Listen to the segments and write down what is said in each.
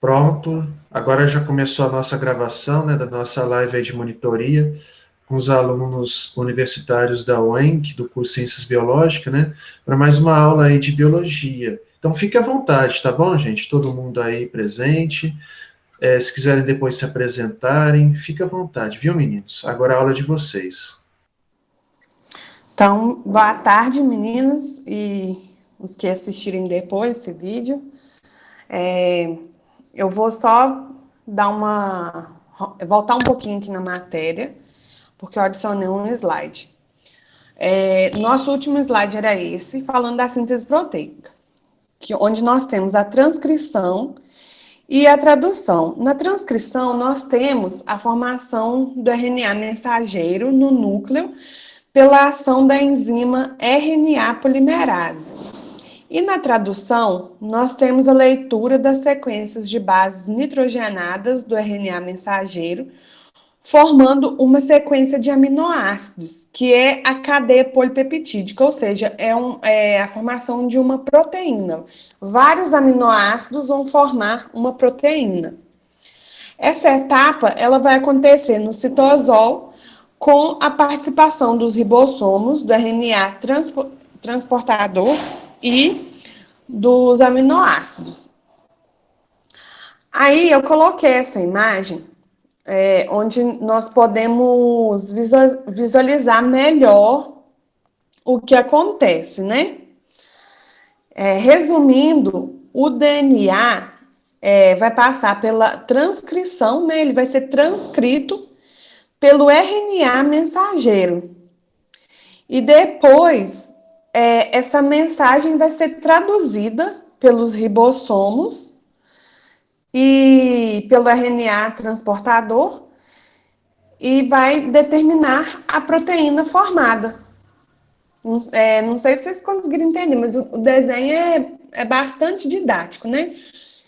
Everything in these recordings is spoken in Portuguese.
Pronto, agora já começou a nossa gravação, né, da nossa live aí de monitoria com os alunos universitários da UENC, do curso Ciências Biológicas, né, para mais uma aula aí de biologia. Então fique à vontade, tá bom, gente? Todo mundo aí presente. Se quiserem depois se apresentarem, fique à vontade, viu, meninos? Agora a aula é de vocês. Então, boa tarde, meninos, e os que assistirem depois esse vídeo. Eu vou só voltar um pouquinho aqui na matéria, porque eu adicionei um slide. Nosso último slide era esse, falando da síntese proteica, onde nós temos a transcrição e a tradução. Na transcrição, nós temos a formação do RNA mensageiro no núcleo pela ação da enzima RNA polimerase. E na tradução, nós temos a leitura das sequências de bases nitrogenadas do RNA mensageiro, formando uma sequência de aminoácidos, que é a cadeia polipeptídica, ou seja, é a formação de uma proteína. Vários aminoácidos vão formar uma proteína. Essa etapa ela vai acontecer no citosol, com a participação dos ribossomos, do RNA transportador e dos aminoácidos. Aí eu coloquei essa imagem onde nós podemos visualizar melhor o que acontece, né? Resumindo, o DNA vai passar pela transcrição, né? Ele vai ser transcrito pelo RNA mensageiro. E depois, essa mensagem vai ser traduzida pelos ribossomos e pelo RNA transportador e vai determinar a proteína formada. Não sei se vocês conseguiram entender, mas o desenho é bastante didático, né?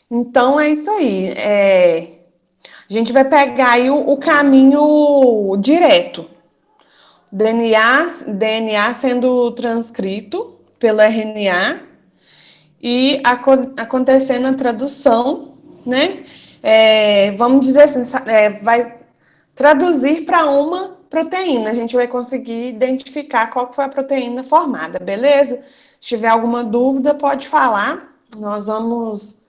Então, é isso aí. A gente vai pegar aí o caminho direto. DNA sendo transcrito pelo RNA e acontecendo a tradução, né? Vamos dizer assim, vai traduzir para uma proteína. A gente vai conseguir identificar qual foi a proteína formada, beleza? Se tiver alguma dúvida, pode falar. Nós vamos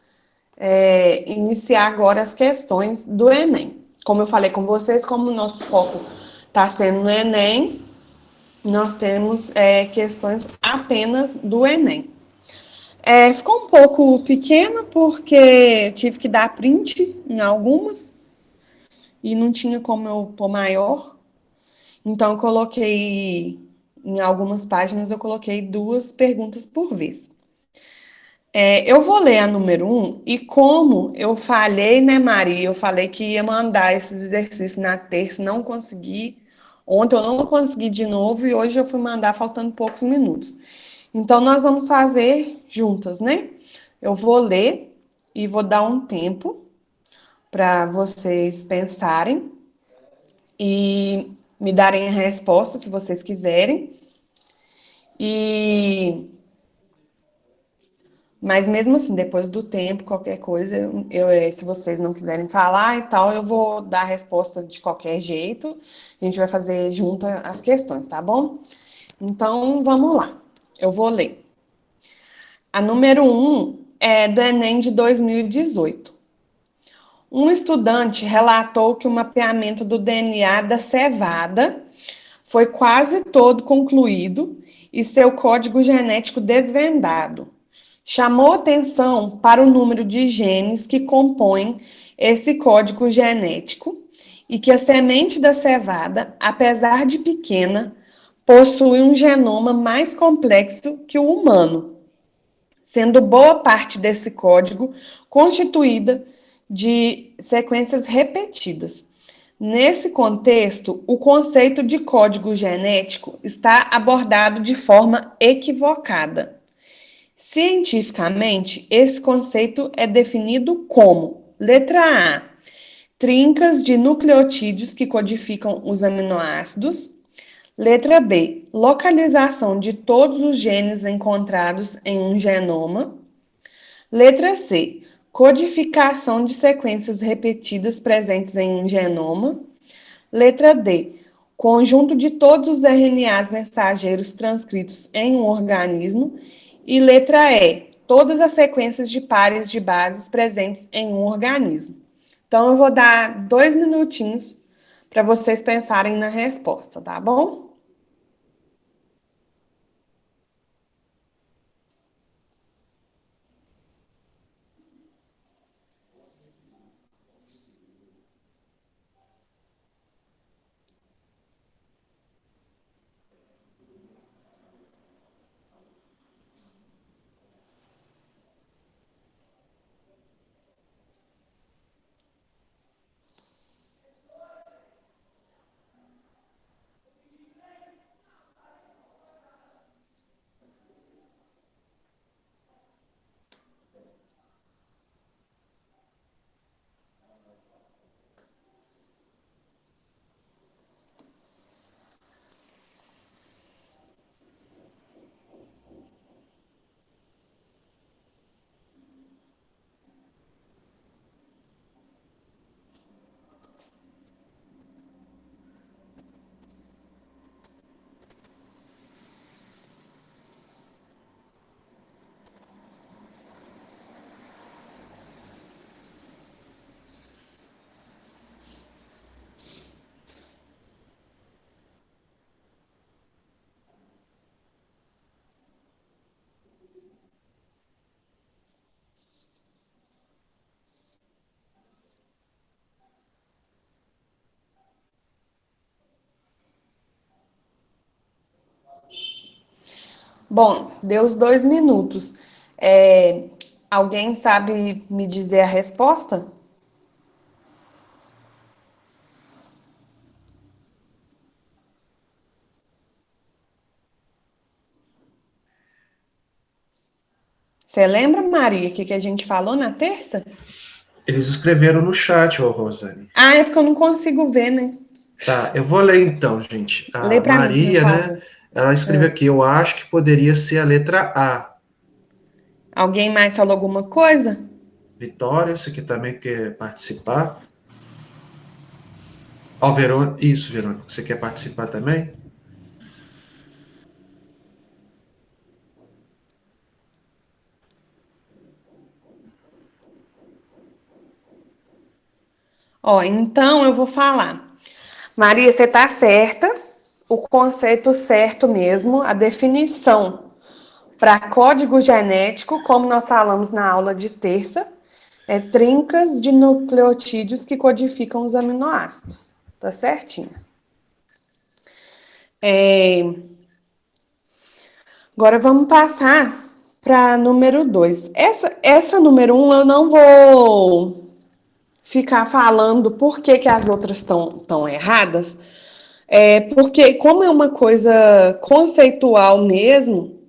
iniciar agora as questões do Enem. Como eu falei com vocês, como o nosso foco está sendo no Enem, nós temos questões apenas do Enem. Ficou um pouco pequena porque tive que dar print em algumas e não tinha como eu pôr maior. Então, eu coloquei, em algumas páginas, eu coloquei 2 perguntas por vez. Eu vou ler a número 1 e como eu falei, né, Maria? Eu falei que ia mandar esses exercícios na terça, não consegui. Ontem eu não consegui de novo e hoje eu fui mandar faltando poucos minutos. Então, nós vamos fazer juntas, né? Eu vou ler e vou dar um tempo para vocês pensarem e me darem a resposta, se vocês quiserem. Mas mesmo assim, depois do tempo, qualquer coisa, se vocês não quiserem falar e tal, eu vou dar a resposta de qualquer jeito. A gente vai fazer junta as questões, tá bom? Então, vamos lá. Eu vou ler. A número 1 é do Enem de 2018. Um estudante relatou que o mapeamento do DNA da cevada foi quase todo concluído e seu código genético desvendado. Chamou atenção para o número de genes que compõem esse código genético e que a semente da cevada, apesar de pequena, possui um genoma mais complexo que o humano, sendo boa parte desse código constituída de sequências repetidas. Nesse contexto, o conceito de código genético está abordado de forma equivocada. Cientificamente, esse conceito é definido como: letra A, trincas de nucleotídeos que codificam os aminoácidos. Letra B, localização de todos os genes encontrados em um genoma. Letra C, codificação de sequências repetidas presentes em um genoma. Letra D, conjunto de todos os RNAs mensageiros transcritos em um organismo. E letra E, todas as sequências de pares de bases presentes em um organismo. Então, eu vou dar 2 minutinhos para vocês pensarem na resposta, tá bom? Bom, deu os 2 minutos. Alguém sabe me dizer a resposta? Você lembra, Maria, o que a gente falou na terça? Eles escreveram no chat, ô Rosane. Ah, é porque eu não consigo ver, né? Tá, eu vou ler então, gente. Lê A para mim, por Maria, favor. né? Ela escreveu aqui, eu acho que poderia ser a letra A. Alguém mais falou alguma coisa? Vitória, você que também quer participar? Ó, Verônica, isso, Verônica, você quer participar também? Ó, então eu vou falar. Maria, você está certa. O conceito certo mesmo, a definição para código genético, como nós falamos na aula de terça, é trincas de nucleotídeos que codificam os aminoácidos. Tá certinho. Agora vamos passar para número 2. Essa número 1 eu não vou ficar falando por que as outras estão erradas, porque como é uma coisa conceitual mesmo,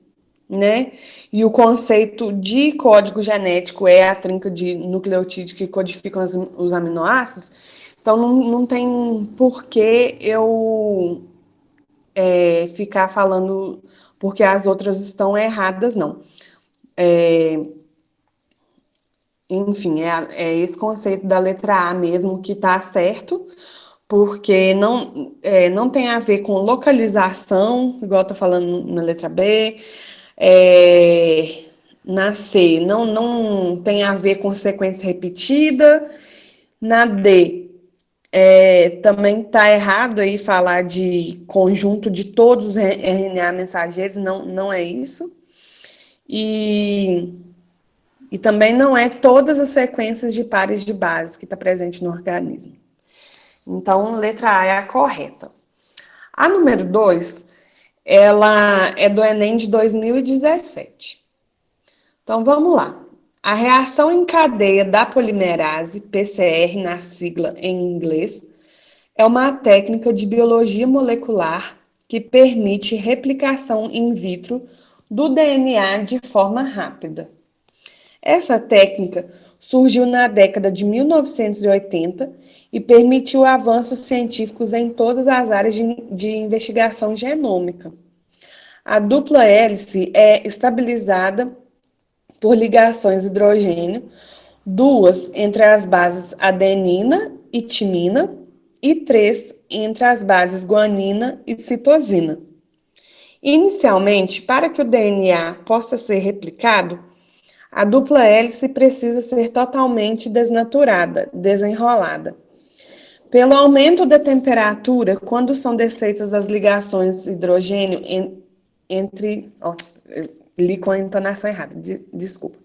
né? E o conceito de código genético é a trinca de nucleotídeos que codificam os aminoácidos, então não tem por que eu ficar falando porque as outras estão erradas, não. Enfim, é esse conceito da letra A mesmo que está certo, porque não tem a ver com localização, igual eu tô falando na letra B. Na C, não tem a ver com sequência repetida. Na D, também está errado aí falar de conjunto de todos os RNA mensageiros, não é isso. E também não é todas as sequências de pares de base que está presente no organismo. Então, letra A é a correta. A número 2, ela é do Enem de 2017. Então, vamos lá. A reação em cadeia da polimerase, PCR na sigla em inglês, é uma técnica de biologia molecular que permite replicação in vitro do DNA de forma rápida. Essa técnica surgiu na década de 1980 e permitiu avanços científicos em todas as áreas de investigação genômica. A dupla hélice é estabilizada por ligações hidrogênio, 2 entre as bases adenina e timina e 3 entre as bases guanina e citosina. Inicialmente, para que o DNA possa ser replicado, a dupla hélice precisa ser totalmente desnaturada, desenrolada. Pelo aumento da temperatura, quando são desfeitas as ligações hidrogênio entre. Li com a entonação errada, desculpa.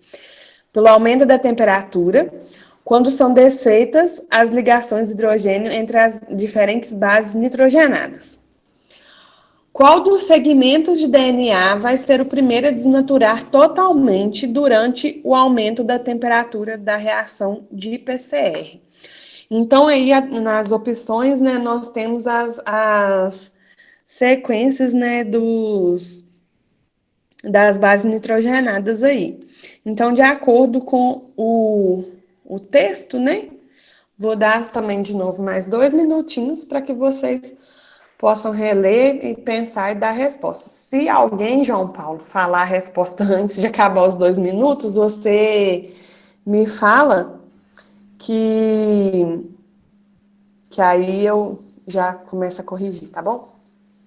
Pelo aumento da temperatura, quando são desfeitas as ligações hidrogênio entre as diferentes bases nitrogenadas. Qual dos segmentos de DNA vai ser o primeiro a desnaturar totalmente durante o aumento da temperatura da reação de PCR? Então, aí, nas opções, né, nós temos as sequências, né, das bases nitrogenadas aí. Então, de acordo com o texto, né, vou dar também de novo mais 2 minutinhos para que vocês possam reler e pensar e dar a resposta. Se alguém, João Paulo, falar a resposta antes de acabar os 2 minutos, você me fala que aí eu já começo a corrigir, tá bom?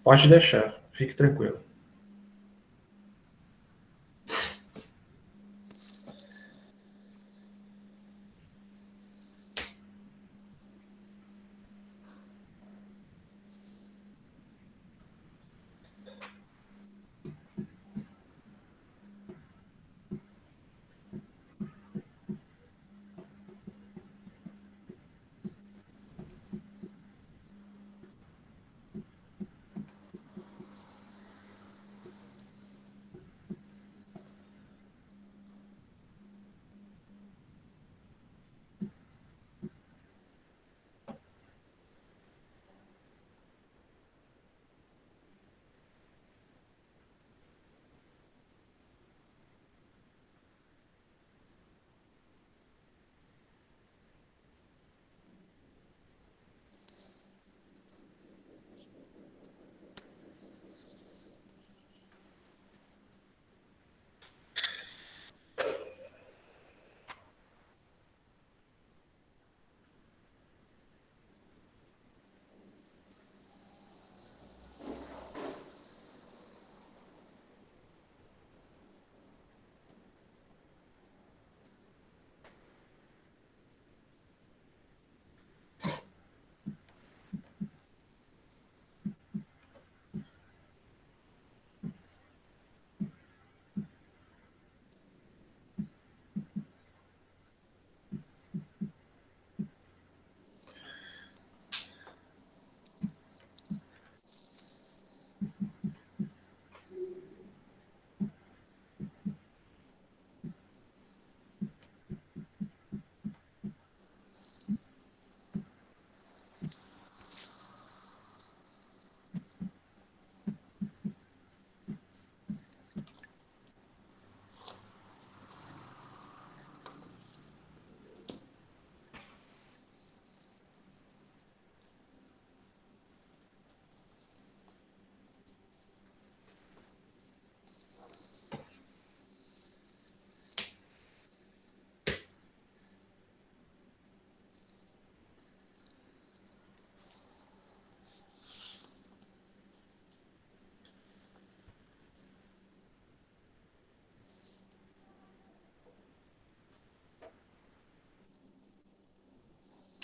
Pode deixar, fique tranquilo.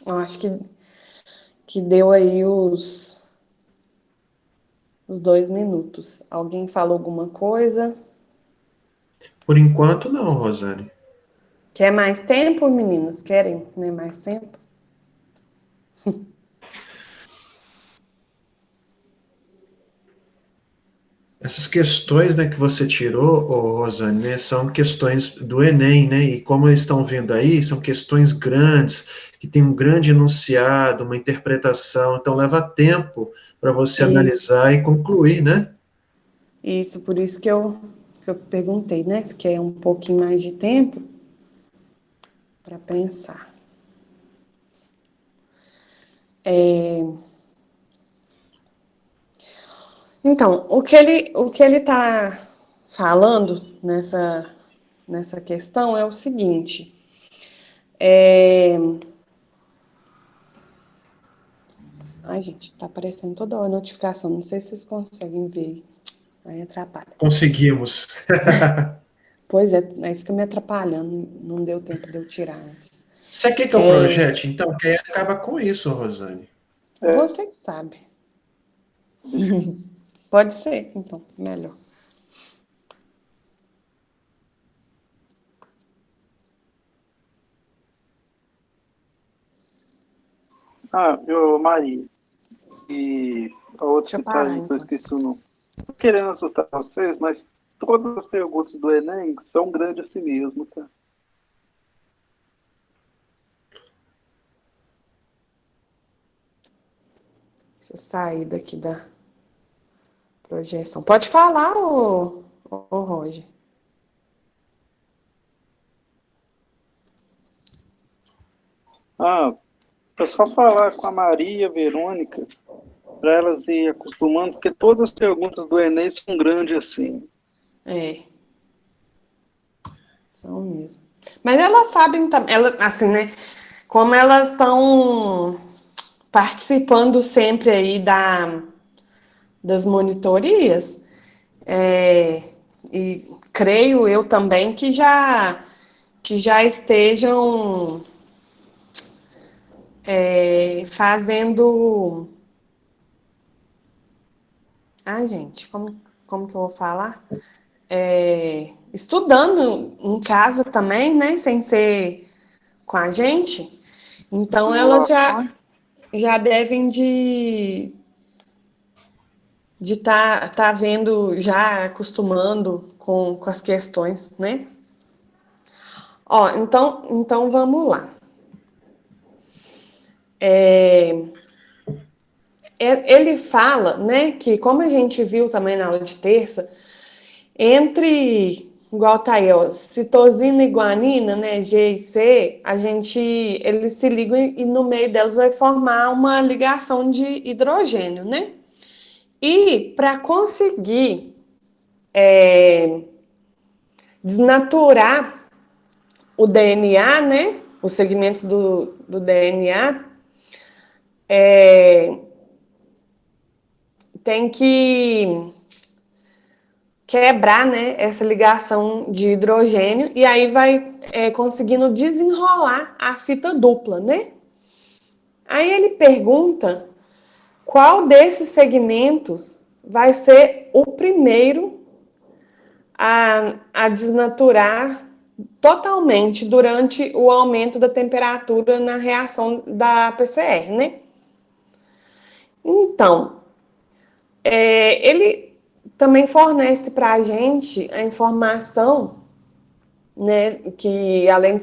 Eu acho que deu aí os 2 minutos. Alguém falou alguma coisa? Por enquanto, não, Rosane. Quer mais tempo, meninas? Querem, né, mais tempo? Essas questões, né, que você tirou, ô, Rosane, né, são questões do Enem, né, e como eles estão vindo aí, são questões grandes, que tem um grande enunciado, uma interpretação, então leva tempo para você Isso, analisar e concluir, né? isso, por isso que eu perguntei, né? Se quer um pouquinho mais de tempo para pensar. Então, o que ele está falando nessa questão é o seguinte: É... Ai, gente, tá aparecendo toda hora a notificação. Não sei se vocês conseguem ver. Aí atrapalha. Conseguimos. Pois é, aí fica me atrapalhando. Não deu tempo de eu tirar antes. Você quer que eu projete, então? Que aí acaba com isso, Rosane. Você que sabe. Pode ser, então, melhor. Maria, e a outra Deixa eu parar, mensagem que eu então. esqueci o nome. Não querendo assustar vocês, mas todas as perguntas do Enem são grandes assim mesmo, tá? Deixa eu sair daqui da projeção. Pode falar, ô Roger. É só falar com a Maria, a Verônica, para elas ir acostumando, porque todas as perguntas do Enem são grandes assim. É, são mesmo. Mas elas sabem também, assim, né? Como elas estão participando sempre aí das monitorias, e creio eu também que já estejam fazendo. Ai, gente, como que eu vou falar? Estudando em casa também, né? Sem ser com a gente. Então, elas Simulações. já devem de tá vendo, já acostumando com as questões, né? Ó, então vamos lá. Ele fala, né, que como a gente viu também na aula de terça, entre, igual tá aí, ó, citosina e guanina, né, G e C, eles se ligam e no meio delas vai formar uma ligação de hidrogênio, né? E para conseguir desnaturar o DNA, né, os segmentos do DNA, tem que quebrar, né, essa ligação de hidrogênio e aí vai conseguindo desenrolar a fita dupla, né? Aí ele pergunta qual desses segmentos vai ser o primeiro a desnaturar totalmente durante o aumento da temperatura na reação da PCR, né? Então, ele também fornece para a gente a informação, né, que além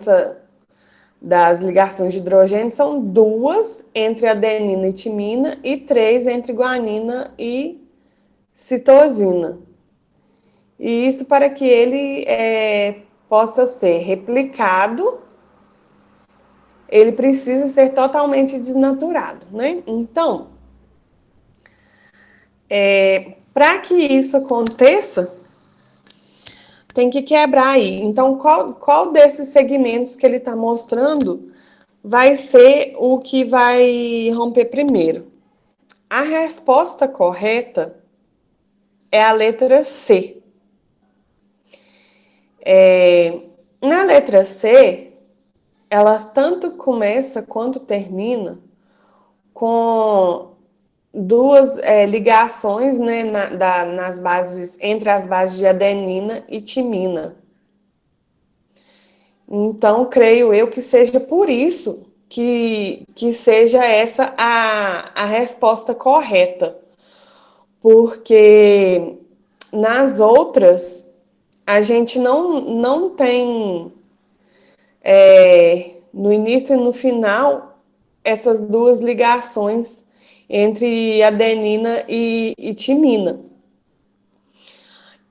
das ligações de hidrogênio, são 2 entre adenina e timina e 3 entre guanina e citosina. E isso para que ele possa ser replicado, ele precisa ser totalmente desnaturado, né? Então, para que isso aconteça, tem que quebrar aí. Então, qual desses segmentos que ele está mostrando vai ser o que vai romper primeiro? A resposta correta é a letra C. Na letra C, ela tanto começa quanto termina com 2 ligações, né, nas bases, entre as bases de adenina e timina. Então, creio eu que seja por isso que seja essa a resposta correta. Porque nas outras, a gente não tem no início e no final essas 2 ligações entre adenina e timina.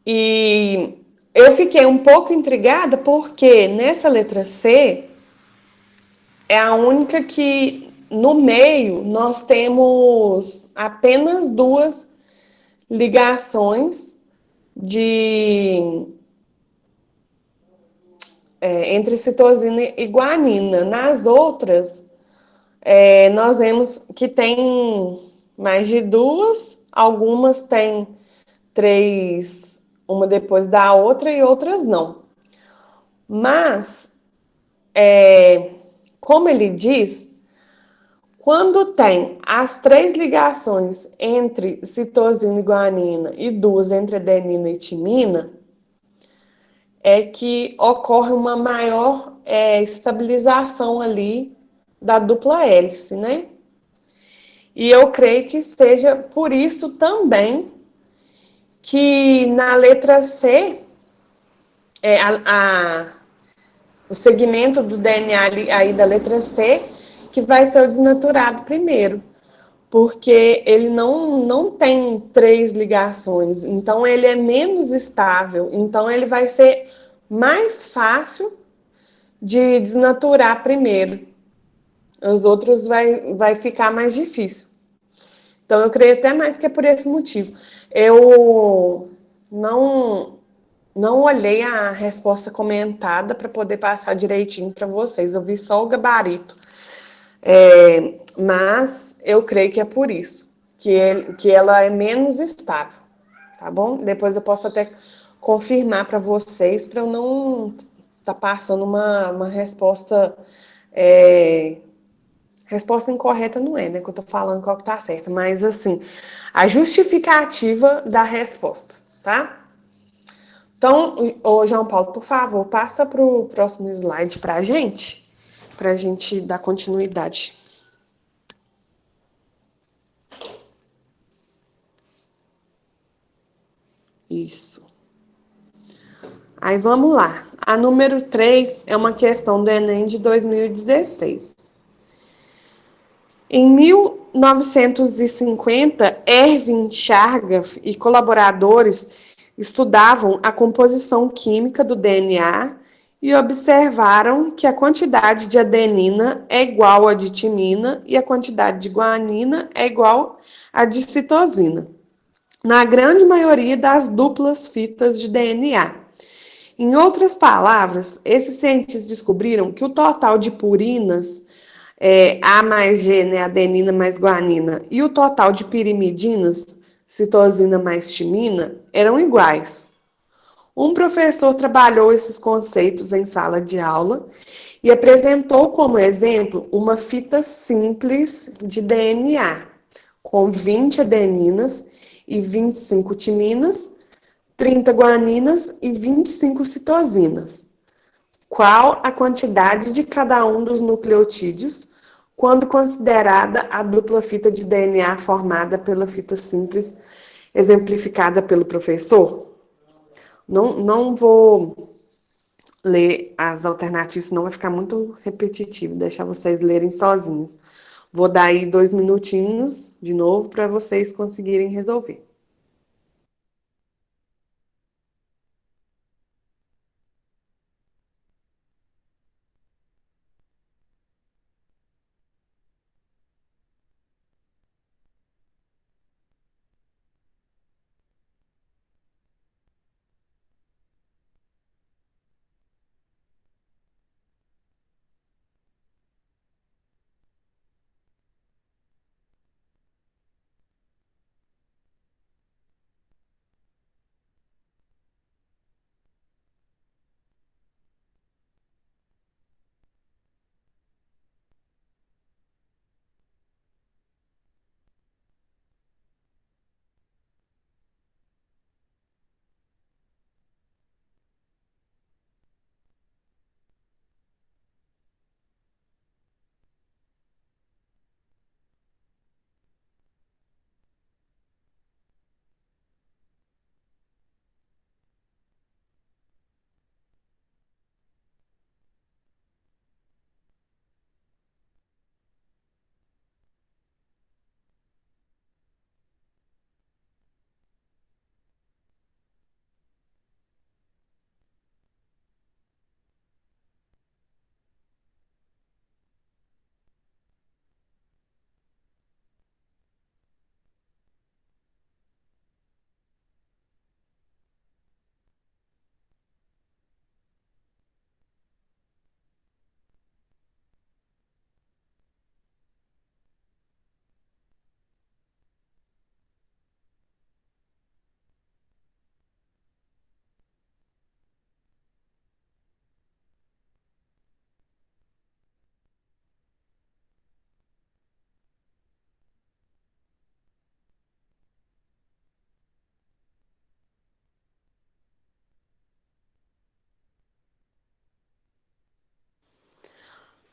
E eu fiquei um pouco intrigada porque nessa letra C é a única que no meio nós temos apenas 2 ligações de entre citosina e guanina. Nas outras, nós vemos que tem mais de duas, algumas têm três, uma depois da outra e outras não. Mas, como ele diz, quando tem as três ligações entre citosina e guanina e duas entre adenina e timina, é que ocorre uma maior estabilização ali da dupla hélice, né? E eu creio que seja por isso também que na letra C, o segmento do DNA aí da letra C, que vai ser o desnaturado primeiro, porque ele não tem três ligações, então ele é menos estável, então ele vai ser mais fácil de desnaturar primeiro. Os outros vai ficar mais difícil. Então, eu creio até mais que é por esse motivo. Eu não olhei a resposta comentada para poder passar direitinho para vocês. Eu vi só o gabarito. Mas eu creio que é por isso, que ela é menos estável, tá bom? Depois eu posso até confirmar para vocês, para eu não estar passando uma resposta. Resposta incorreta não é, né? Que eu tô falando qual que tá certa, mas assim, a justificativa da resposta, tá? Então, ô João Paulo, por favor, passa para o próximo slide para a gente dar continuidade. Isso. Aí vamos lá. A número 3 é uma questão do Enem de 2016. Em 1950, Erwin Chargaff e colaboradores estudavam a composição química do DNA e observaram que a quantidade de adenina é igual à de timina e a quantidade de guanina é igual à de citosina, na grande maioria das duplas fitas de DNA. Em outras palavras, esses cientistas descobriram que o total de purinas, A mais G, né, adenina mais guanina, e o total de pirimidinas, citosina mais timina, eram iguais. Um professor trabalhou esses conceitos em sala de aula e apresentou como exemplo uma fita simples de DNA, com 20 adeninas e 25 timinas, 30 guaninas e 25 citosinas. Qual a quantidade de cada um dos nucleotídeos quando considerada a dupla fita de DNA formada pela fita simples exemplificada pelo professor? Não vou ler as alternativas, senão vai ficar muito repetitivo, deixar vocês lerem sozinhos. Vou dar aí 2 minutinhos de novo para vocês conseguirem resolver.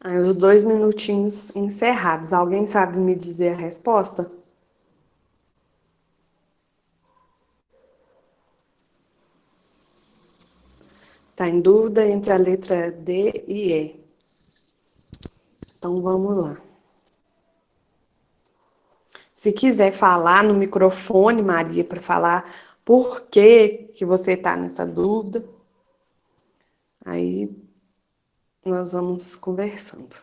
Aí, os 2 minutinhos encerrados. Alguém sabe me dizer a resposta? Tá em dúvida entre a letra D e E. Então, vamos lá. Se quiser falar no microfone, Maria, para falar por que você está nessa dúvida, aí nós vamos conversando.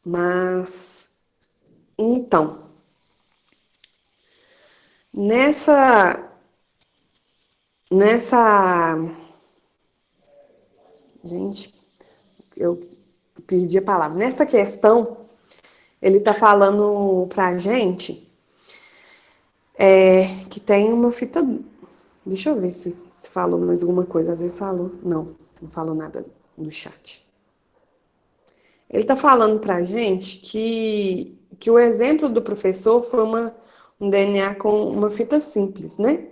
Mas, então, nessa, gente, eu perdi a palavra. Nessa questão, ele está falando para a gente que tem uma fita. Deixa eu ver se falou mais alguma coisa. Às vezes falou. Não falou nada no chat. Ele está falando para a gente que o exemplo do professor foi um DNA com uma fita simples, né?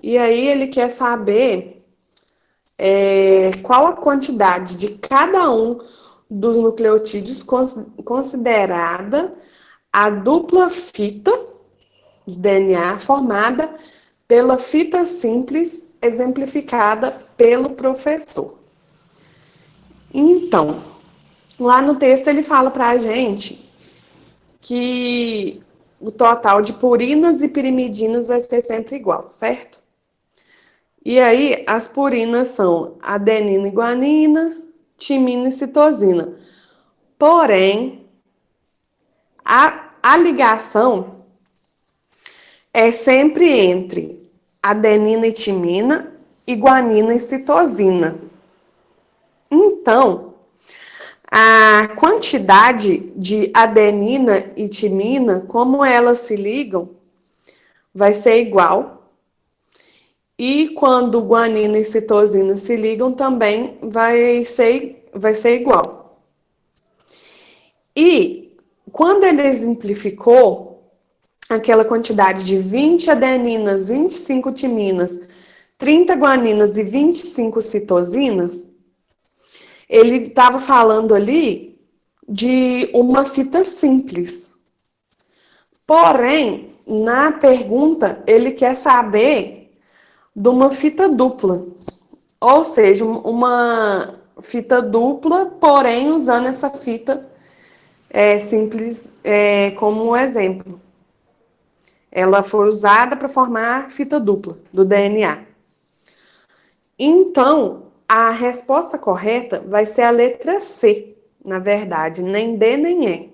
E aí ele quer saber qual a quantidade de cada um dos nucleotídeos considerada a dupla fita de DNA formada pela fita simples exemplificada pelo professor. Então, lá no texto ele fala para a gente que o total de purinas e pirimidinas vai ser sempre igual, certo? E aí, as purinas são adenina e guanina, timina e citosina. Porém, a ligação é sempre entre adenina e timina e guanina e citosina. Então, a quantidade de adenina e timina, como elas se ligam, vai ser igual. E quando guanina e citosina se ligam, também vai ser igual. E quando ele exemplificou aquela quantidade de 20 adeninas, 25 timinas, 30 guaninas e 25 citosinas, ele estava falando ali de uma fita simples. Porém, na pergunta, ele quer saber de uma fita dupla. Ou seja, uma fita dupla, porém usando essa fita simples como um exemplo. Ela foi usada para formar fita dupla do DNA. Então, a resposta correta vai ser a letra C, na verdade, nem D nem E.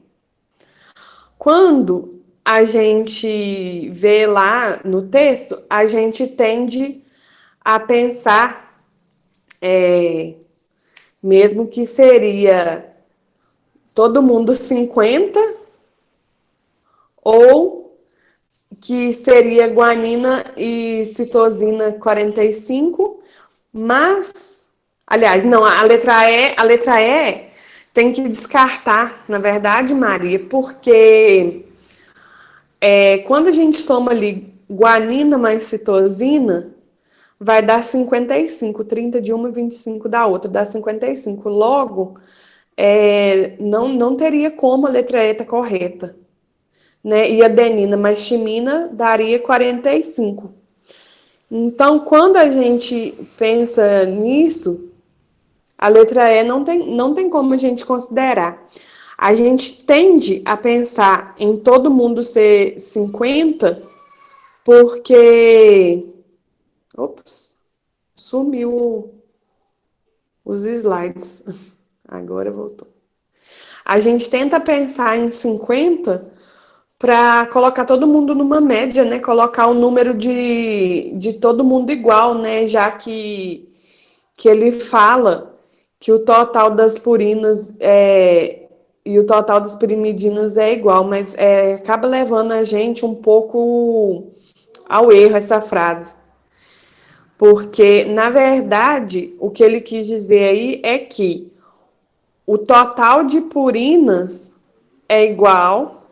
Quando a gente vê lá no texto, a gente tende a pensar, mesmo que seria todo mundo 50, ou que seria guanina e citosina 45, mas, aliás, não, a letra E tem que descartar, na verdade, Maria, porque quando a gente soma ali guanina mais citosina, vai dar 55, 30 de uma e 25 da outra, dá 55. Logo, não teria como a letra E estar correta. Né? E adenina mais timina daria 45. Então, quando a gente pensa nisso, a letra E não tem como a gente considerar. A gente tende a pensar em todo mundo ser 50, porque... Ops, sumiu os slides. Agora voltou. A gente tenta pensar em 50 para colocar todo mundo numa média, né? Colocar o número de todo mundo igual, né? Já que ele fala que o total das purinas e o total das pirimidinas é igual, mas acaba levando a gente um pouco ao erro essa frase. Porque, na verdade, o que ele quis dizer aí é que o total de purinas é igual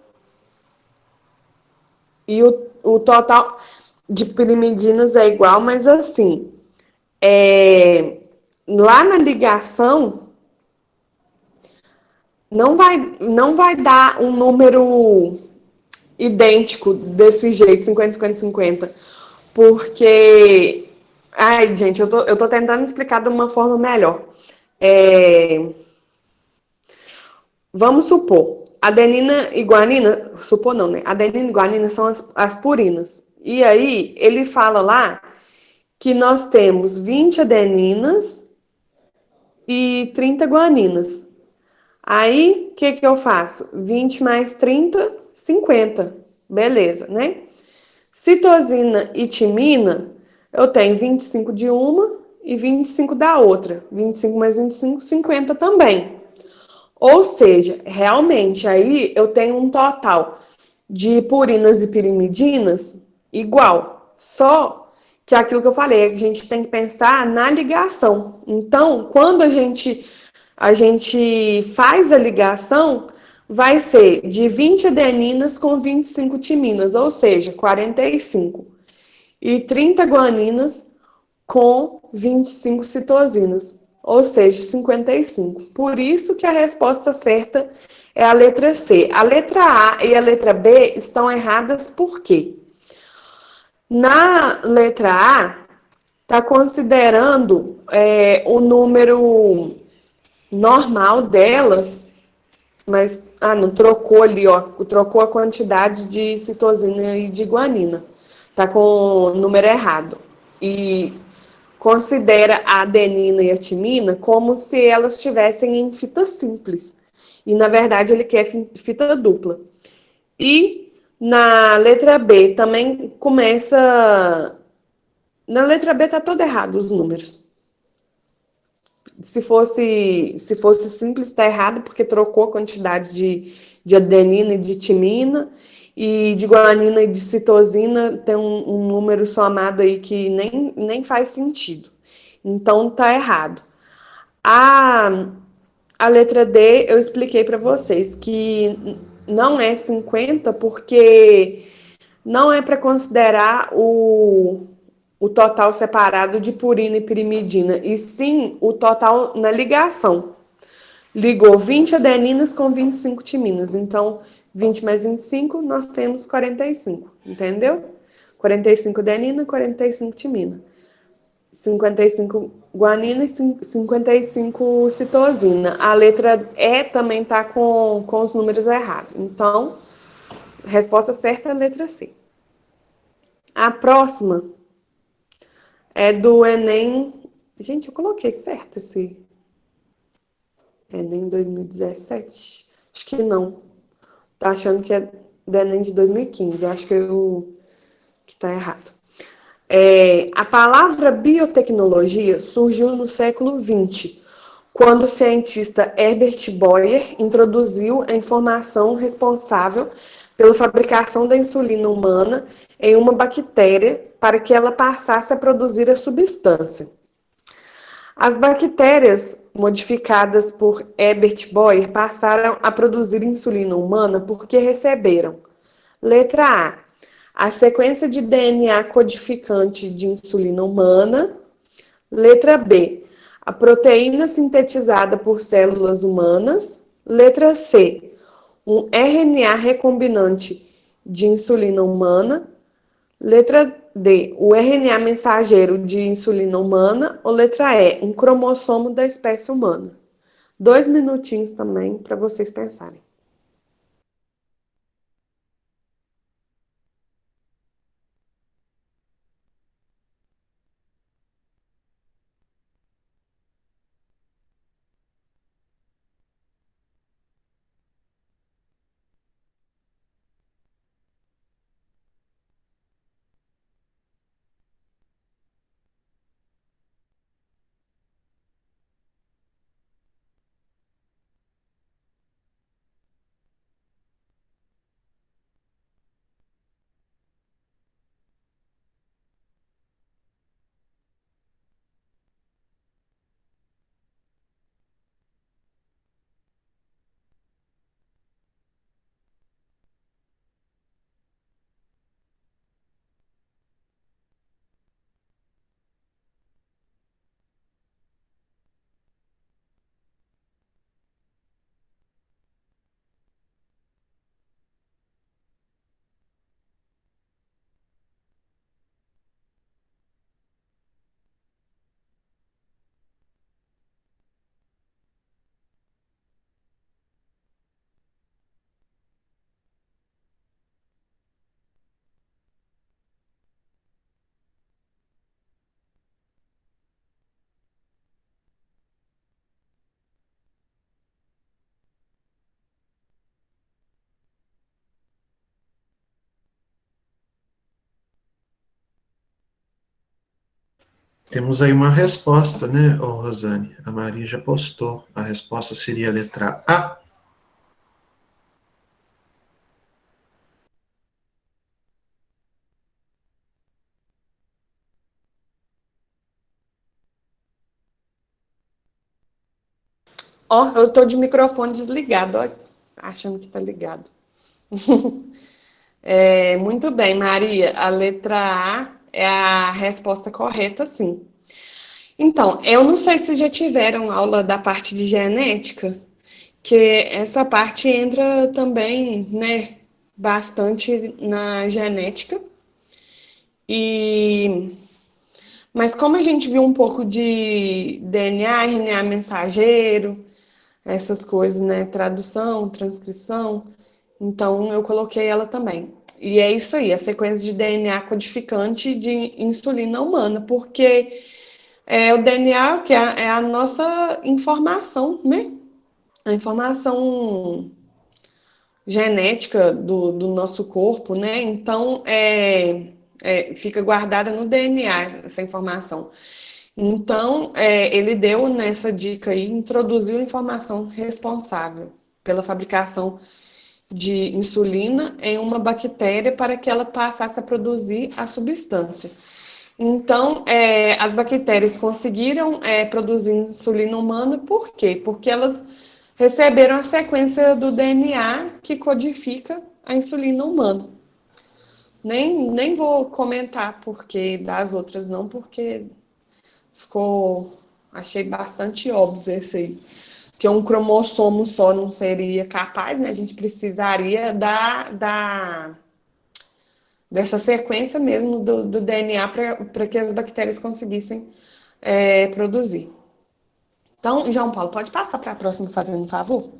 e o total de pirimidinas é igual, mas assim, lá na ligação, não vai dar um número idêntico desse jeito, 50, 50, 50. Porque. Ai, gente, eu tô tentando explicar de uma forma melhor. É, vamos supor, adenina e guanina, supor não, né? Adenina e guanina são as purinas. E aí, ele fala lá que nós temos 20 adeninas e 30 guaninas. Aí, o que eu faço? 20 mais 30, 50. Beleza, né? Citosina e timina, eu tenho 25 de uma e 25 da outra. 25 mais 25, 50 também. Ou seja, realmente, aí eu tenho um total de purinas e pirimidinas igual. Só que aquilo que eu falei, a gente tem que pensar na ligação. Então, quando a gente faz a ligação, vai ser de 20 adeninas com 25 timinas, ou seja, 45. E 30 guaninas com 25 citosinas, ou seja, 55. Por isso que a resposta certa é a letra C. A letra A e a letra B estão erradas por quê? Na letra A, está considerando o número normal delas, mas não trocou ali, ó, trocou a quantidade de citosina e de guanina. Tá com o número errado. E considera a adenina e a timina como se elas estivessem em fita simples. E na verdade ele quer fita dupla. E na letra B também começa. Na letra B tá todo errado os números. Se fosse simples, está errado, porque trocou a quantidade de adenina e de timina, e de guanina e de citosina tem um número somado aí que nem faz sentido. Então, tá errado. A letra D, eu expliquei para vocês que não é 50, porque não é para considerar o total separado de purina e pirimidina, e sim o total na ligação. Ligou 20 adeninas com 25 timinas. Então, 20 mais 25, nós temos 45, entendeu? 45 adenina, 45 timina. 55 guanina e 55 citosina. A letra E também está com os números errados. Então, a resposta certa é a letra C. A próxima é do Enem. Gente, eu coloquei certo esse Enem 2017? Acho que não. Tá achando que é do Enem de 2015. Acho que tá errado. A palavra biotecnologia surgiu no século XX, quando o cientista Herbert Boyer introduziu a informação responsável pela fabricação da insulina humana em uma bactéria para que ela passasse a produzir a substância. As bactérias modificadas por Herbert Boyer passaram a produzir insulina humana porque receberam: letra A sequência de DNA codificante de insulina humana. Letra B, a proteína sintetizada por células humanas. Letra C, um RNA recombinante de insulina humana. Letra D, o RNA mensageiro de insulina humana. Ou letra E, um cromossomo da espécie humana. 2 minutinhos também para vocês pensarem. Temos aí uma resposta, né, ô Rosane? A Maria já postou. A resposta seria a letra A. Ó, eu tô de microfone desligado, ó, achando que tá ligado. Muito bem, Maria. A letra A é a resposta correta, sim. Então, eu não sei se já tiveram aula da parte de genética, que essa parte entra também, né, bastante na genética. E mas como a gente viu um pouco de DNA, RNA mensageiro, essas coisas, né, tradução, transcrição, então eu coloquei ela também. E é isso aí, a sequência de DNA codificante de insulina humana, porque o DNA que é a nossa informação, né? A informação genética do nosso corpo, né? Então, fica guardada no DNA essa informação. Então, ele deu nessa dica aí, introduziu informação responsável pela fabricação de insulina em uma bactéria para que ela passasse a produzir a substância. Então, as bactérias conseguiram produzir insulina humana, por quê? Porque elas receberam a sequência do DNA que codifica a insulina humana. Nem vou comentar porque das outras não, porque achei bastante óbvio esse aí. Que um cromossomo só não seria capaz, né? A gente precisaria dessa sequência mesmo do DNA para que as bactérias conseguissem produzir. Então, João Paulo, pode passar para a próxima, fazendo um favor?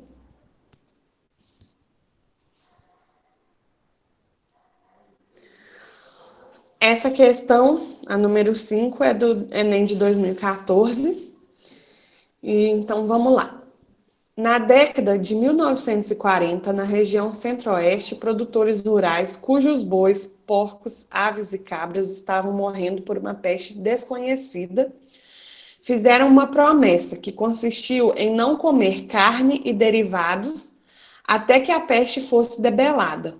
Essa questão, a número 5, é do Enem de 2014. Então, vamos lá. Na década de 1940, na região centro-oeste, produtores rurais cujos bois, porcos, aves e cabras estavam morrendo por uma peste desconhecida, fizeram uma promessa que consistiu em não comer carne e derivados até que a peste fosse debelada.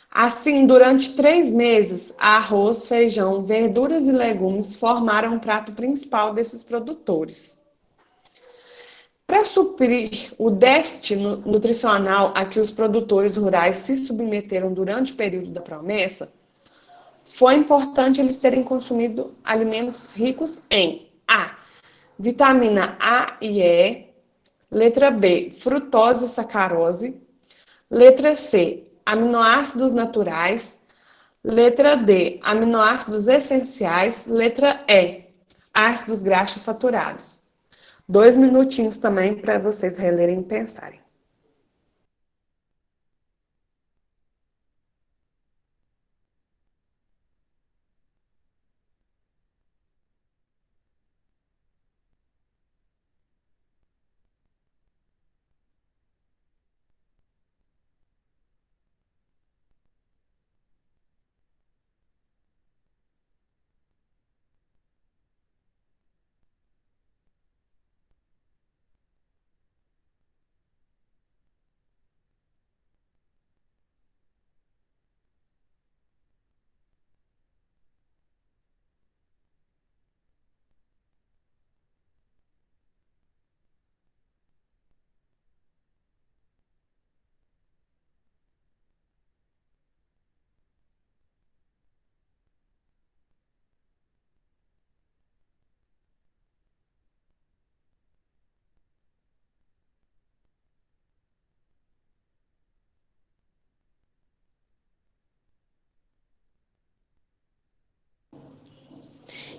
Assim, durante 3 meses, arroz, feijão, verduras e legumes formaram o prato principal desses produtores. Para suprir o déficit nutricional a que os produtores rurais se submeteram durante o período da promessa, foi importante eles terem consumido alimentos ricos em A. Vitamina A e E, letra B, frutose e sacarose, letra C, aminoácidos naturais, letra D, aminoácidos essenciais, letra E, ácidos graxos saturados. 2 minutinhos também para vocês relerem e pensarem.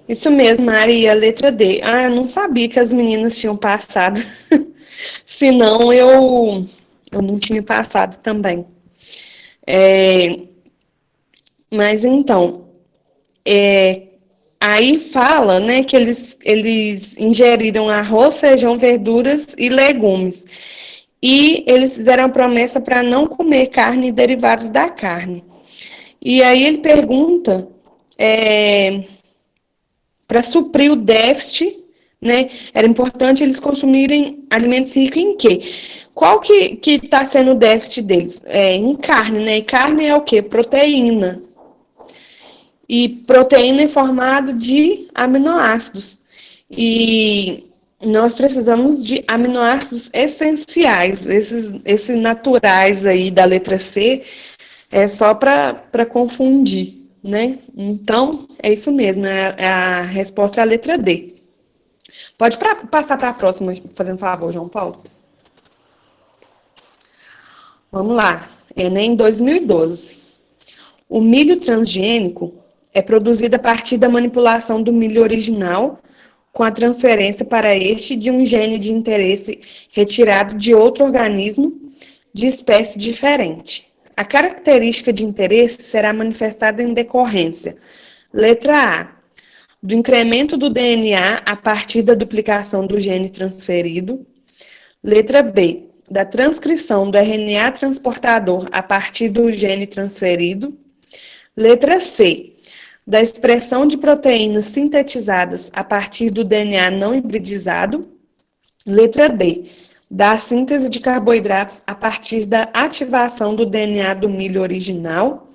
Isso mesmo, Maria, letra D. Ah, eu não sabia que as meninas tinham passado. Senão eu não tinha passado também. Mas então, aí fala, né, que eles ingeriram arroz, feijão, verduras e legumes. E eles fizeram a promessa para não comer carne e derivados da carne. E aí ele pergunta para suprir o déficit, né, era importante eles consumirem alimentos ricos em quê? Qual que está sendo o déficit deles? Em carne, né? E carne é o quê? Proteína. E proteína é formada de aminoácidos. E nós precisamos de aminoácidos essenciais, esses naturais aí da letra C, é só para confundir, né? Então, é isso mesmo, a resposta é a letra D. Pode passar para a próxima, fazendo favor, João Paulo. Vamos lá, Enem 2012. O milho transgênico é produzido a partir da manipulação do milho original com a transferência para este de um gene de interesse retirado de outro organismo de espécie diferente. A característica de interesse será manifestada em decorrência, letra A, do incremento do DNA a partir da duplicação do gene transferido, letra B, da transcrição do RNA transportador a partir do gene transferido, letra C, da expressão de proteínas sintetizadas a partir do DNA não hibridizado, letra D, da síntese de carboidratos a partir da ativação do DNA do milho original.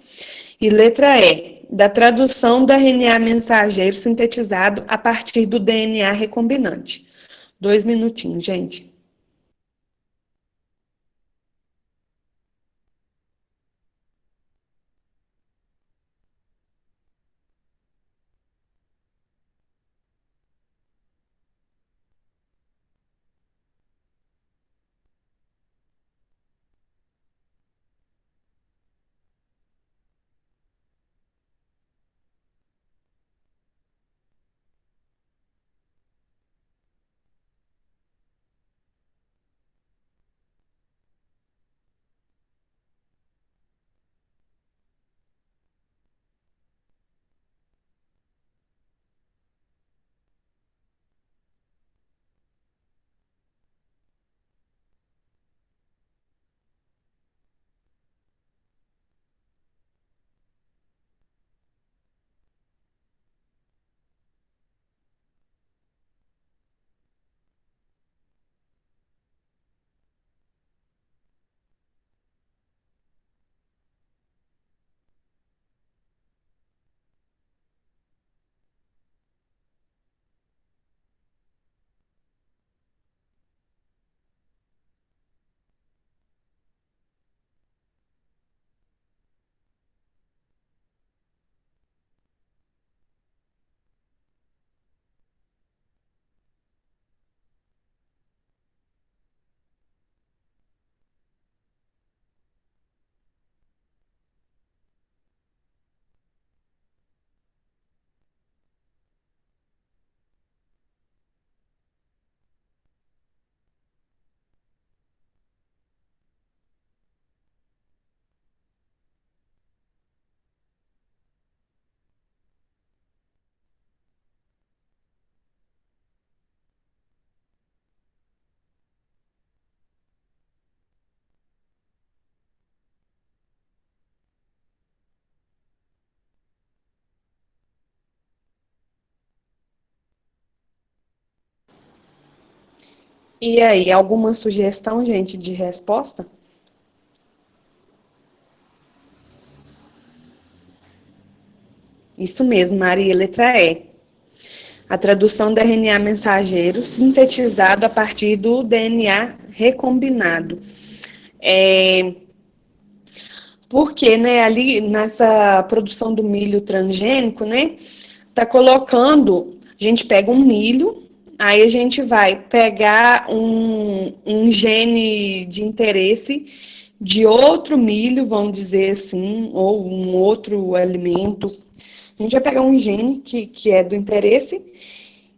E letra E, da tradução do RNA mensageiro sintetizado a partir do DNA recombinante. 2 minutinhos, gente. E aí, alguma sugestão, gente, de resposta? Isso mesmo, Maria, letra E. A tradução do RNA mensageiro sintetizado a partir do DNA recombinado. Porque, né, ali nessa produção do milho transgênico, né, tá colocando, a gente pega um milho, aí a gente vai pegar um gene de interesse de outro milho, vamos dizer assim, ou um outro alimento. A gente vai pegar um gene que é do interesse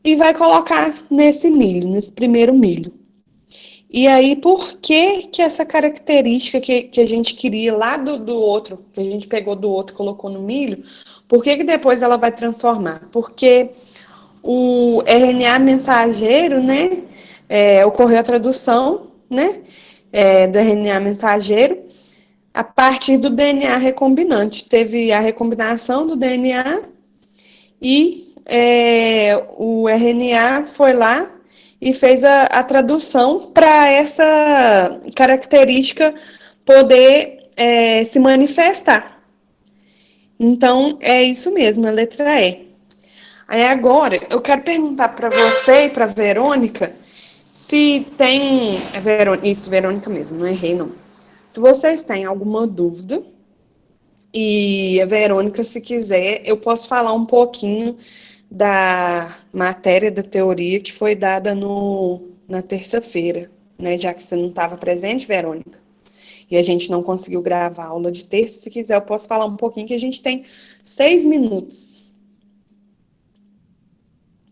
e vai colocar nesse milho, nesse primeiro milho. E aí, por que essa característica que a gente queria lá do outro, que a gente pegou do outro e colocou no milho, por que depois ela vai transformar? Porque o RNA mensageiro, né, ocorreu a tradução, né, do RNA mensageiro a partir do DNA recombinante. Teve a recombinação do DNA e o RNA foi lá e fez a tradução para essa característica poder se manifestar. Então, é isso mesmo, a letra E. Aí agora, eu quero perguntar para você e para a Verônica se tem... Isso, Verônica mesmo, não errei não. Se vocês têm alguma dúvida, e a Verônica, se quiser, eu posso falar um pouquinho da matéria da teoria que foi dada na terça-feira, né? Já que você não estava presente, Verônica, e a gente não conseguiu gravar a aula de terça, se quiser eu posso falar um pouquinho, que a gente tem 6 minutos.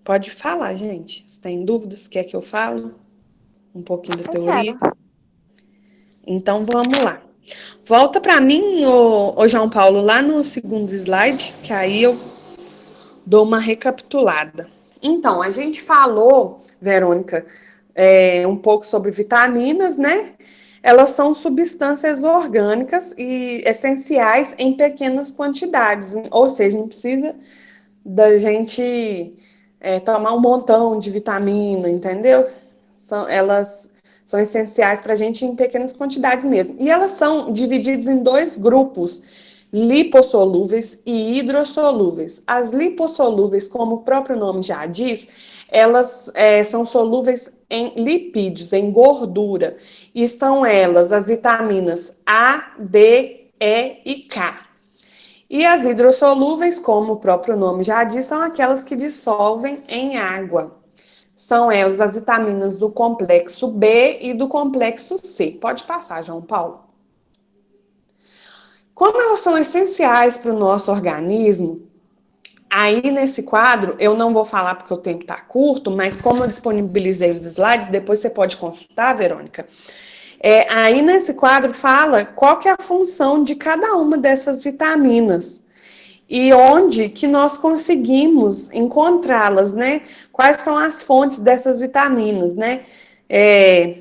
Pode falar, gente. Se tem dúvidas, quer que eu fale um pouquinho da teoria? Quero. Então, vamos lá. Volta para mim, ô João Paulo, lá no segundo slide, que aí eu dou uma recapitulada. Então, a gente falou, Verônica, um pouco sobre vitaminas, né? Elas são substâncias orgânicas e essenciais em pequenas quantidades, ou seja, não precisa da gente tomar um montão de vitamina, entendeu? Elas são essenciais para a gente em pequenas quantidades mesmo. E elas são divididas em 2 grupos, lipossolúveis e hidrossolúveis. As lipossolúveis, como o próprio nome já diz, elas são solúveis em lipídios, em gordura. E são elas as vitaminas A, D, E e K. E as hidrossolúveis, como o próprio nome já diz, são aquelas que dissolvem em água. São elas as vitaminas do complexo B e do complexo C. Pode passar, João Paulo. Como elas são essenciais para o nosso organismo, aí nesse quadro, eu não vou falar porque o tempo está curto, mas como eu disponibilizei os slides, depois você pode consultar, Verônica. Aí nesse quadro fala qual que é a função de cada uma dessas vitaminas e onde que nós conseguimos encontrá-las, né? Quais são as fontes dessas vitaminas, né?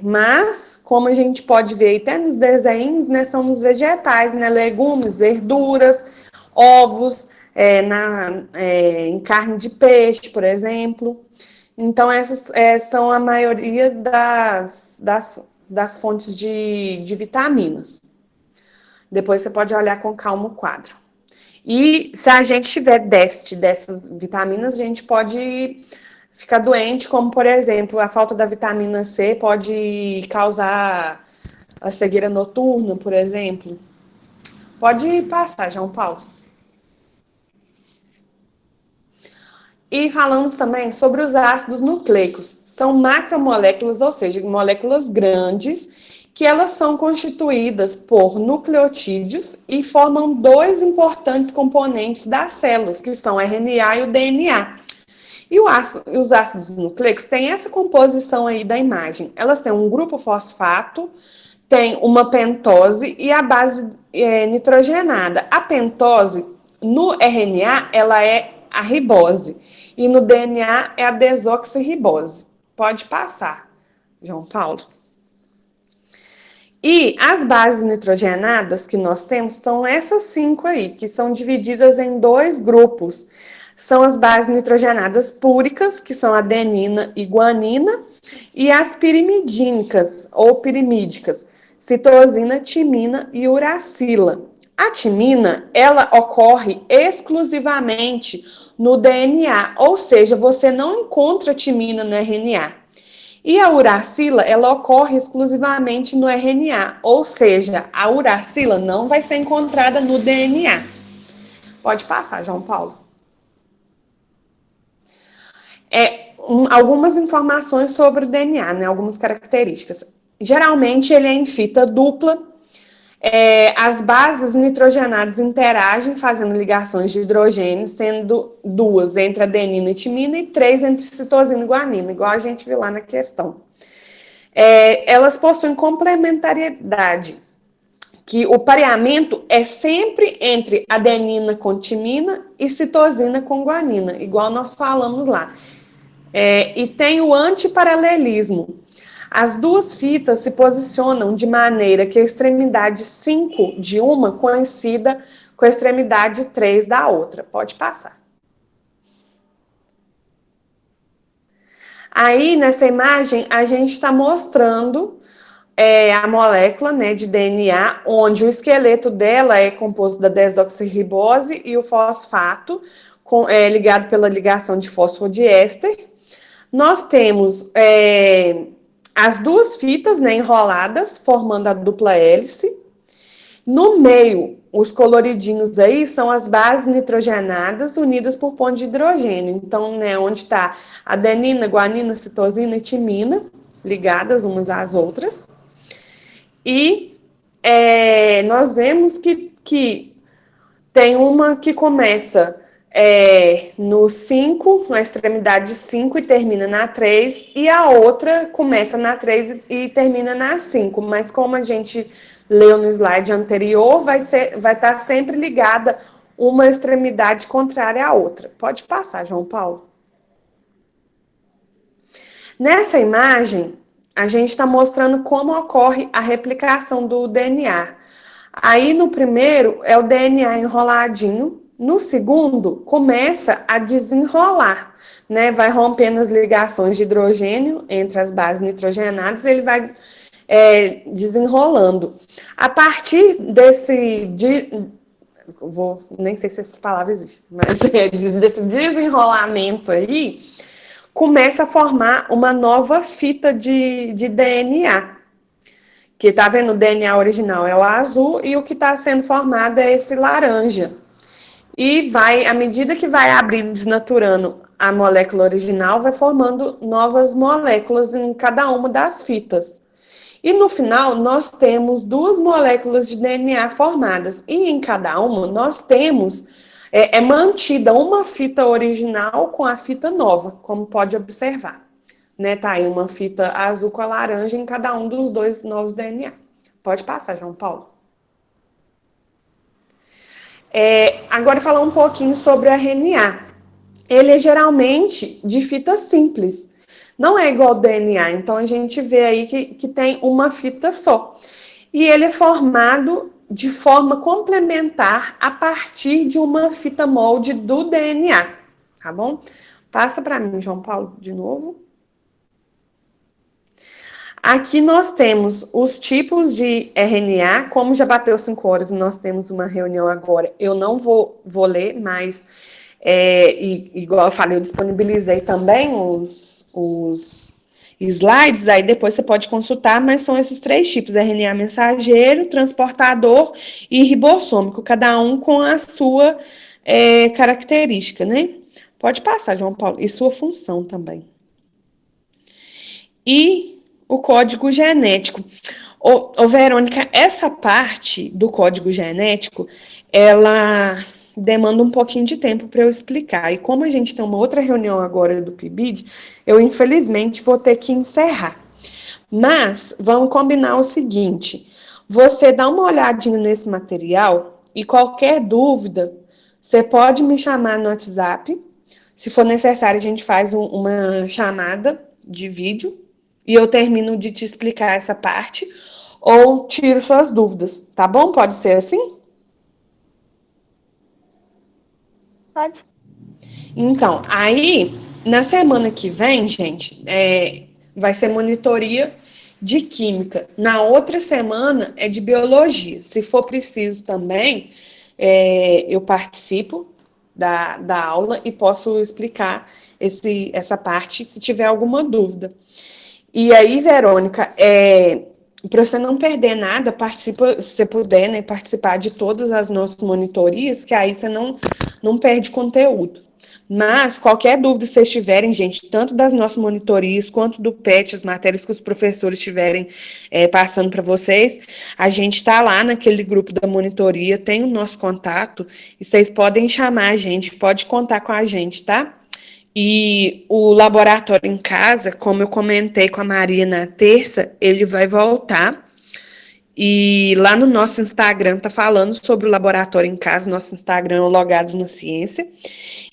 Mas, como a gente pode ver até nos desenhos, né? São nos vegetais, né? Legumes, verduras, ovos, em carne de peixe, por exemplo. Então, essas são a maioria das fontes de vitaminas. Depois você pode olhar com calma o quadro. E se a gente tiver déficit dessas vitaminas, a gente pode ficar doente, como, por exemplo, a falta da vitamina C pode causar a cegueira noturna, por exemplo. Pode passar, João Paulo. E falamos também sobre os ácidos nucleicos. São macromoléculas, ou seja, moléculas grandes, que elas são constituídas por nucleotídeos e formam 2 importantes componentes das células, que são o RNA e o DNA. E os ácidos nucleicos têm essa composição aí da imagem. Elas têm um grupo fosfato, tem uma pentose e a base nitrogenada. A pentose, no RNA, ela é a ribose. E no DNA é a desoxirribose. Pode passar, João Paulo. E as bases nitrogenadas que nós temos são essas 5 aí, que são divididas em 2 grupos. São as bases nitrogenadas púricas, que são adenina e guanina, e as pirimidínicas, ou pirimídicas, citosina, timina e uracila. A timina, ela ocorre exclusivamente no DNA, ou seja, você não encontra timina no RNA. E a uracila, ela ocorre exclusivamente no RNA, ou seja, a uracila não vai ser encontrada no DNA. Pode passar, João Paulo. Algumas informações sobre o DNA, né? Algumas características. Geralmente, ele é em fita dupla. As bases nitrogenadas interagem fazendo ligações de hidrogênio, sendo 2 entre adenina e timina e 3 entre citosina e guanina, igual a gente viu lá na questão. Elas possuem complementariedade, que o pareamento é sempre entre adenina com timina e citosina com guanina, igual nós falamos lá. E tem o antiparalelismo. As 2 fitas se posicionam de maneira que a extremidade 5 de uma coincida com a extremidade 3 da outra. Pode passar. Aí, nessa imagem, a gente está mostrando a molécula, né, de DNA, onde o esqueleto dela é composto da desoxirribose e o fosfato, ligado pela ligação de fosfodiéster. Nós temos as duas fitas, né, enroladas, formando a dupla hélice. No meio, os coloridinhos aí são as bases nitrogenadas unidas por pontos de hidrogênio. Então, né, onde está adenina, guanina, citosina e timina, ligadas umas às outras. E nós vemos que tem uma que começa no 5, na extremidade 5 e termina na 3, e a outra começa na 3 e termina na 5. Mas como a gente leu no slide anterior, vai estar sempre ligada uma extremidade contrária à outra. Pode passar, João Paulo. Nessa imagem, a gente está mostrando como ocorre a replicação do DNA. Aí, no primeiro, é o DNA enroladinho. No segundo, começa a desenrolar, né? Vai rompendo as ligações de hidrogênio entre as bases nitrogenadas, ele vai desenrolando. A partir nem sei se essa palavra existe, mas desse desenrolamento aí, começa a formar uma nova fita de DNA. Que tá vendo, o DNA original é o azul e o que está sendo formado é esse laranja. E à medida que vai abrindo, desnaturando a molécula original, vai formando novas moléculas em cada uma das fitas. E no final, nós temos duas moléculas de DNA formadas. E em cada uma, nós temos mantida uma fita original com a fita nova, como pode observar. Né, tá aí uma fita azul com a laranja em cada um dos dois novos DNA. Pode passar, João Paulo. Agora falar um pouquinho sobre o RNA. Ele é geralmente de fita simples. Não é igual ao DNA, então a gente vê aí que tem uma fita só. E ele é formado de forma complementar a partir de uma fita molde do DNA, tá bom? Passa para mim, João Paulo, de novo. Aqui nós temos os tipos de RNA, como já bateu 5 horas e nós temos uma reunião agora, eu não vou ler, mas, igual eu falei, eu disponibilizei também os slides, aí depois você pode consultar, mas são esses 3 tipos, RNA mensageiro, transportador e ribossômico, cada um com a sua característica, né? Pode passar, João Paulo, e sua função também. E o código genético. Verônica, essa parte do código genético, ela demanda um pouquinho de tempo para eu explicar. E como a gente tem uma outra reunião agora do PIBID, eu, infelizmente, vou ter que encerrar. Mas, vamos combinar o seguinte, você dá uma olhadinha nesse material e qualquer dúvida, você pode me chamar no WhatsApp. Se for necessário, a gente faz uma chamada de vídeo, e eu termino de te explicar essa parte, ou tiro suas dúvidas, tá bom? Pode ser assim? Pode. Então, aí, na semana que vem, gente, vai ser monitoria de química. Na outra semana é de biologia. Se for preciso também, eu participo da aula e posso explicar essa parte se tiver alguma dúvida. E aí, Verônica, para você não perder nada, participa, se você puder, né, participar de todas as nossas monitorias, que aí você não perde conteúdo. Mas, qualquer dúvida que vocês tiverem, gente, tanto das nossas monitorias, quanto do PET, as matérias que os professores estiverem passando para vocês, a gente está lá naquele grupo da monitoria, tem o nosso contato, e vocês podem chamar a gente, pode contar com a gente, tá? E o laboratório em casa, como eu comentei com a Maria na terça, ele vai voltar. E lá no nosso Instagram tá falando sobre o laboratório em casa, nosso Instagram é o Logados na Ciência.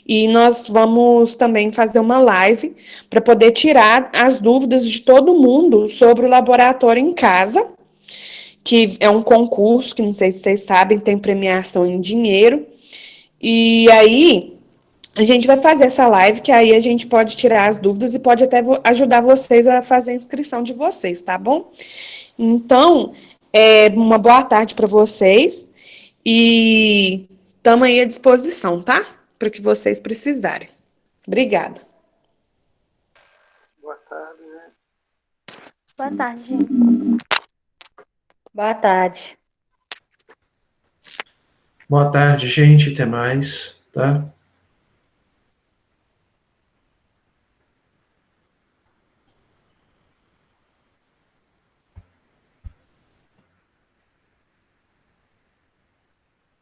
E nós vamos também fazer uma live para poder tirar as dúvidas de todo mundo sobre o laboratório em casa, que é um concurso que não sei se vocês sabem, tem premiação em dinheiro. E aí a gente vai fazer essa live, que aí a gente pode tirar as dúvidas e pode até ajudar vocês a fazer a inscrição de vocês, tá bom? Então, uma boa tarde para vocês e estamos aí à disposição, tá? Para o que vocês precisarem. Obrigada. Boa tarde, né? Boa tarde, gente. Boa tarde. Boa tarde, gente. Até mais, tá?